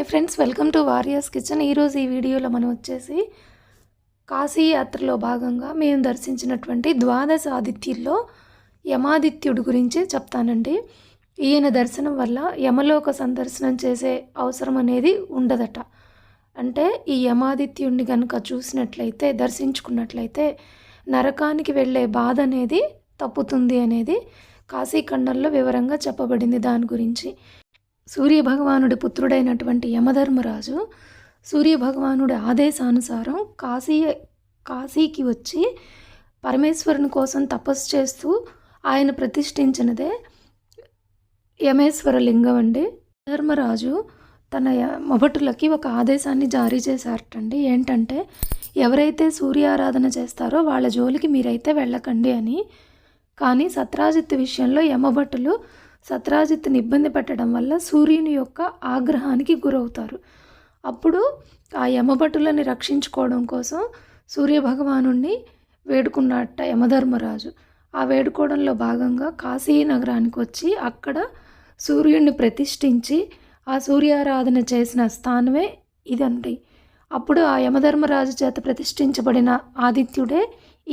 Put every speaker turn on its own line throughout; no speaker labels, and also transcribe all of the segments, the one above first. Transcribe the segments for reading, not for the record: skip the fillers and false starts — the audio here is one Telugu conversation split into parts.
Hi friends, welcome to warriors kitchen. ఈరోజు ఈ వీడియోలో మనం వచ్చేసి కాశీ యాత్రలో భాగంగా మేము దర్శించినటువంటి ద్వాదశ ఆదిత్యుల్లో యమాదిత్యుడి గురించి చెప్తానండి. ఈయన దర్శనం వల్ల యమలోక సందర్శనం చేసే అవసరం అనేది ఉండదట. అంటే ఈ యమాదిత్యుడిని కనుక చూసినట్లయితే, దర్శించుకున్నట్లయితే నరకానికి వెళ్ళే బాధ అనేది తప్పుతుంది అనేది కాశీఖండంలో వివరంగా చెప్పబడింది. దాని గురించి సూర్యభగవానుడి పుత్రుడైనటువంటి యమధర్మరాజు సూర్యభగవానుడి ఆదేశానుసారం కాశీకి వచ్చి పరమేశ్వరుని కోసం తపస్సు చేస్తూ ఆయన ప్రతిష్ఠించినదే యమేశ్వర లింగం అండి. ధర్మరాజు తన మొబటులకి ఒక ఆదేశాన్ని జారీ చేశారటండి. ఏంటంటే, ఎవరైతే సూర్యారాధన చేస్తారో వాళ్ళ జోలికి మీరైతే వెళ్ళకండి అని. కానీ సత్రాజిత్తు విషయంలో యమభటులు సత్రాజిత్తుని ఇబ్బంది పెట్టడం వల్ల సూర్యుని యొక్క ఆగ్రహానికి గురవుతారు. అప్పుడు ఆ యమభటులని రక్షించుకోవడం కోసం సూర్యభగవానుణ్ణి వేడుకున్నట్ట యమధర్మరాజు. ఆ వేడుకోవడంలో భాగంగా కాశీ నగరానికి వచ్చి అక్కడ సూర్యుడిని ప్రతిష్ఠించి ఆ సూర్యారాధన చేసిన స్థానమే ఇదండి. అప్పుడు ఆ యమధర్మరాజు చేత ప్రతిష్ఠించబడిన ఆదిత్యుడే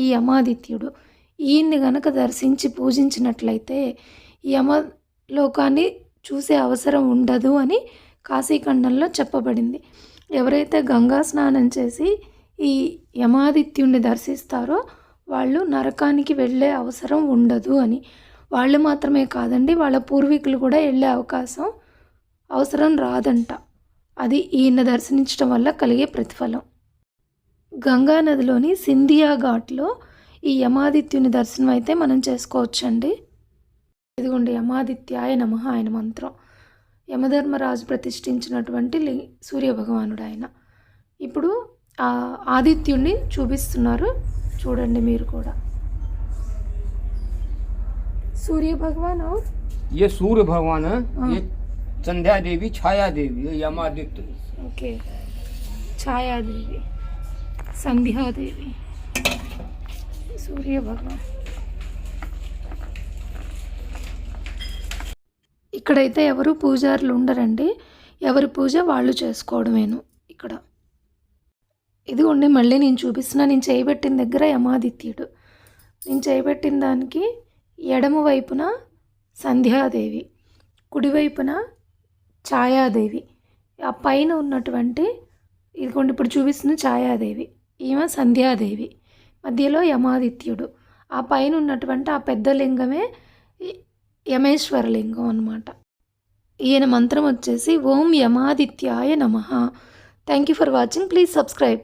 ఈ యమాదిత్యుడు. ఈయన్ని గనక దర్శించి పూజించినట్లయితే యమలోకాన్ని చూసే అవసరం ఉండదు అని కాశీఖండంలో చెప్పబడింది. ఎవరైతే గంగా స్నానం చేసి ఈ యమాదిత్యుడిని దర్శిస్తారో వాళ్ళు నరకానికి వెళ్ళే అవసరం ఉండదు అని. వాళ్ళు మాత్రమే కాదండి, వాళ్ళ పూర్వీకులు కూడా వెళ్ళే అవసరం రాదంట. అది ఈయన దర్శించడం వల్ల కలిగే ప్రతిఫలం. గంగా నదిలోని సింధియా ఘాట్లో ఈ యమాదిత్యుని దర్శనం అయితే మనం చేసుకోవచ్చండి. ఇదిగోండి, యమాదిత్యాయ నమః ఆయన మంత్రం. యమధర్మరాజు ప్రతిష్ఠించినటువంటి సూర్యభగవానుడు ఆయన. ఇప్పుడు ఆ ఆదిత్యుడిని చూపిస్తున్నారు, చూడండి మీరు కూడా. सूर्य भगवान और
ये सूर्य भगवान है, ये संध्या देवी, छाया देवी, ये यमादित्य।
ओके, छाया देवी, संध्या देवी, सूर्य भगवान. ఇక్కడైతే ఎవరు పూజారులు ఉండరండి, ఎవరి పూజ వాళ్ళు చేసుకోవడమేను ఇక్కడ. ఇదిగోండి, మళ్ళీ నేను చూపిస్తున్నా. నేను చేయబెట్టిన దగ్గర యమాదిత్యుడు, నేను చేయబెట్టిన దానికి ఎడమ వైపున సంధ్యాదేవి, కుడివైపున ఛాయాదేవి, ఆ పైన ఉన్నటువంటి ఇదిగోండి ఇప్పుడు చూపిస్తున్న ఛాయాదేవి, ఈమె సంధ్యాదేవి, మధ్యలో యమాదిత్యుడు, ఆ పైన ఉన్నటువంటి ఆ పెద్ద లింగమే యమేశ్వర లింగం అన్నమాట. ఈయన మంత్రం వచ్చేసి ఓం యమాదిత్యాయ నమః. Thank you for watching. Please subscribe.